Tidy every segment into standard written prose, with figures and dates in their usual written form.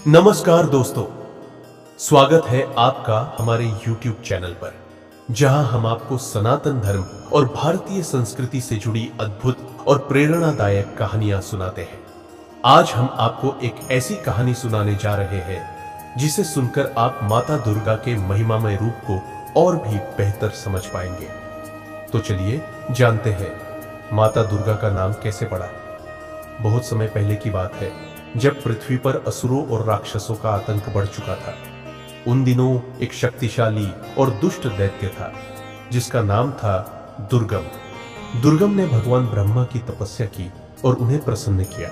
नमस्कार दोस्तों, स्वागत है आपका हमारे YouTube चैनल पर, जहां हम आपको सनातन धर्म और भारतीय संस्कृति से जुड़ी अद्भुत और प्रेरणादायक कहानियां सुनाते हैं। आज हम आपको एक ऐसी कहानी सुनाने जा रहे हैं जिसे सुनकर आप माता दुर्गा के महिमामय रूप को और भी बेहतर समझ पाएंगे। तो चलिए जानते हैं माता दुर्गा का नाम कैसे पड़ा। बहुत समय पहले की बात है, जब पृथ्वी पर असुरों और राक्षसों का आतंक बढ़ चुका था। उन दिनों एक शक्तिशाली और दुष्ट दैत्य था जिसका नाम था दुर्गम। दुर्गम ने भगवान ब्रह्मा की तपस्या की और उन्हें प्रसन्न किया।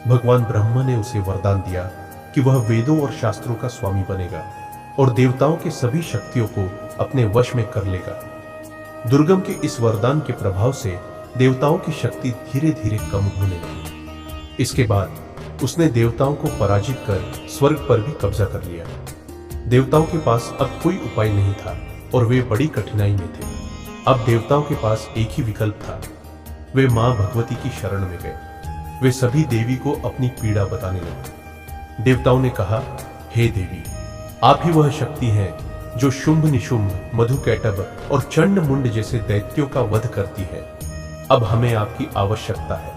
भगवान ब्रह्मा ने उसे वरदान दिया कि वह वेदों और शास्त्रों का स्वामी बनेगा और देवताओं की सभी शक्तियों को अपने वश में कर लेगा। दुर्गम के इस वरदान के प्रभाव से देवताओं की शक्ति धीरे धीरे कम होने लगी। इसके बाद उसने देवताओं को पराजित कर स्वर्ग पर भी कब्जा कर लिया। देवताओं के पास अब कोई उपाय नहीं था और वे बड़ी कठिनाई में थे। अब देवताओं के पास एक ही विकल्प था। वे मां भगवती की शरण में गए। वे सभी देवी को अपनी पीड़ा बताने लगे। देवताओं ने कहा, हे देवी, आप ही वह शक्ति हैं जो शुंभ निशुंभ, मधुकैटभ और चंड मुंड जैसे दैत्यों का वध करती है। अब हमें आपकी आवश्यकता है।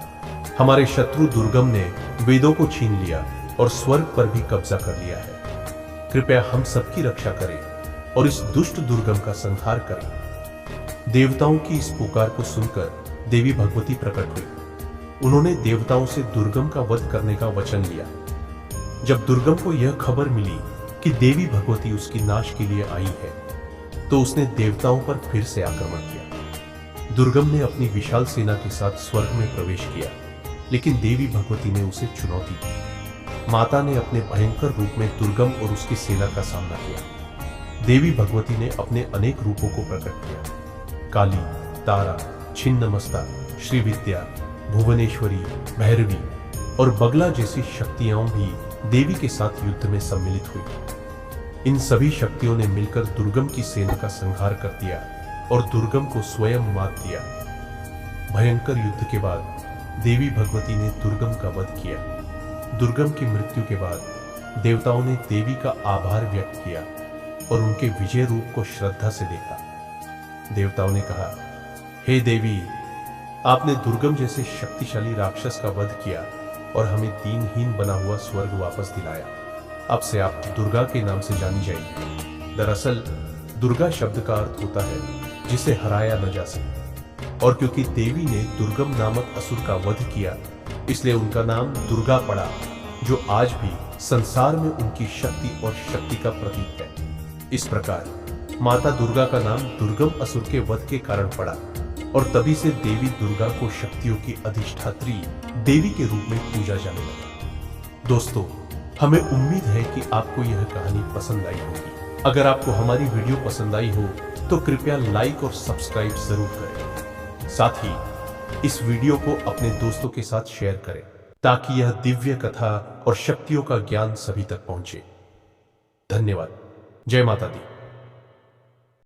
हमारे शत्रु दुर्गम ने वेदों को छीन लिया और स्वर्ग पर भी कब्जा कर लिया है। कृपया हम सबकी रक्षा करें और इस दुष्ट दुर्गम का संहार करें। देवताओं की इस पुकार को सुनकर देवी भगवती प्रकट हुई। उन्होंने देवताओं से दुर्गम का वध करने का वचन लिया। जब दुर्गम को यह खबर मिली कि देवी भगवती उसकी नाश के लिए आई है, तो उसने देवताओं पर फिर से आक्रमण किया। दुर्गम ने अपनी विशाल सेना के साथ स्वर्ग में प्रवेश किया, लेकिन देवी भगवती ने उसे चुनौती दी। माता ने अपने भयंकर रूप में दुर्गम और उसकी सेना का सामना किया। देवी भगवती ने अपने अनेक रूपों को प्रकट किया। काली, तारा, छिन्नमस्ता, श्रीविद्या, भुवनेश्वरी, भैरवी और बगला जैसी शक्तियां भी देवी के साथ युद्ध में सम्मिलित हुई। इन सभी शक्तियों ने मिलकर दुर्गम की सेना का संहार कर दिया और दुर्गम को स्वयं मात दिया। भयंकर युद्ध के बाद देवी भगवती ने दुर्गम का वध किया। दुर्गम की मृत्यु के बाद देवताओं ने देवी का आभार व्यक्त किया और उनके विजय रूप को श्रद्धा से देखा। देवताओं ने कहा, हे देवी, आपने दुर्गम जैसे शक्तिशाली राक्षस का वध किया और हमें दीनहीन बना हुआ स्वर्ग वापस दिलाया। अब से आप दुर्गा के नाम से जानी जाएगी। दरअसल दुर्गा शब्द का अर्थ होता है जिसे हराया न जा सके, और क्योंकि देवी ने दुर्गम नामक असुर का वध किया, इसलिए उनका नाम दुर्गा पड़ा, जो आज भी संसार में उनकी शक्ति और शक्ति का प्रतीक है। इस प्रकार माता दुर्गा का नाम दुर्गम असुर के वध के कारण पड़ा और तभी से देवी दुर्गा को शक्तियों की अधिष्ठात्री देवी के रूप में पूजा जाने लगा। दोस्तों, हमें उम्मीद है कि आपको यह कहानी पसंद आई होगी। अगर आपको हमारी वीडियो पसंद आई हो तो कृपया लाइक और सब्सक्राइब जरूर करें। साथ ही इस वीडियो को अपने दोस्तों के साथ शेयर करें ताकि यह दिव्य कथा और शक्तियों का ज्ञान सभी तक पहुंचे। धन्यवाद। जय माता दी।